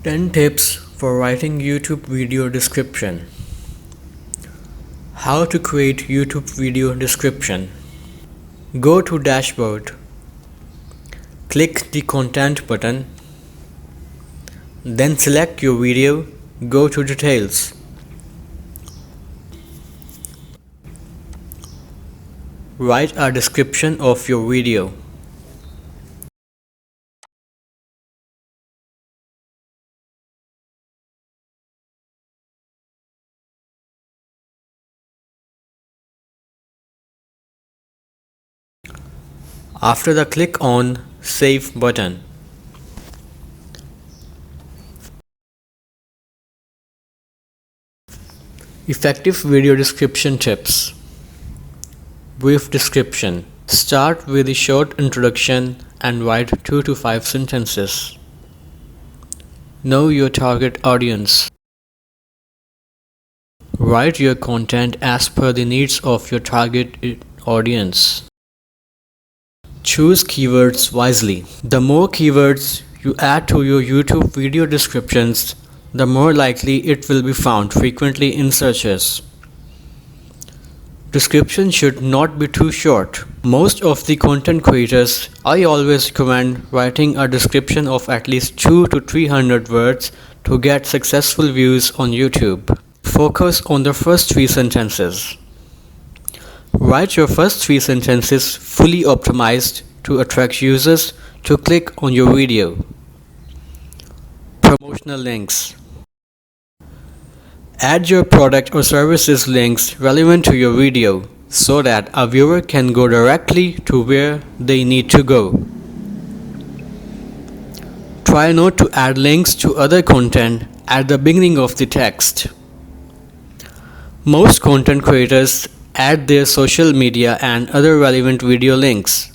10 tips for writing YouTube video description. How to create YouTube video description. Go to Dashboard. Click the Content button. Then select your video. Go to Details. Write a description of your video. After the click on Save button. Effective video description tips. Brief description. Start with a short introduction and write 2 to 5 sentences. Know your target audience. Write your content as per the needs of your target audience. Choose keywords wisely. The more keywords you add to your YouTube video descriptions, the more likely it will be found frequently in searches. Description should not be too short. Most of the content creators, I always recommend writing a description of at least 200 to 300 words to get successful views on YouTube. Focus on the first 3 sentences. Write your first 3 sentences fully optimized to attract users to click on your video. Promotional links. Add your product or services links relevant to your video so that a viewer can go directly to where they need to go. Try not to add links to other content at the beginning of the text. Most content creators add their social media and other relevant video links,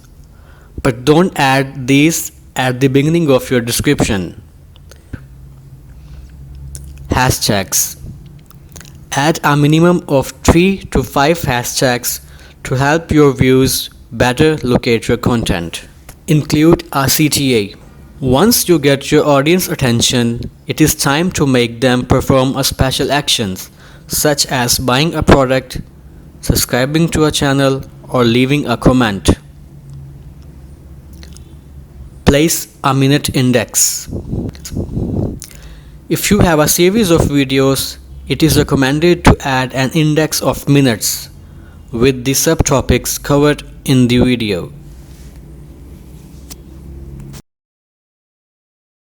but don't add these at the beginning of your description. Hashtags. Add a minimum of 3 to 5 hashtags to help your views better locate your content. Include a CTA. Once you get your audience attention, it is time to make them perform a special actions such as buying a product, subscribing to a channel, or leaving a comment. Place a minute index. If you have a series of videos, it is recommended to add an index of minutes with the subtopics covered in the video.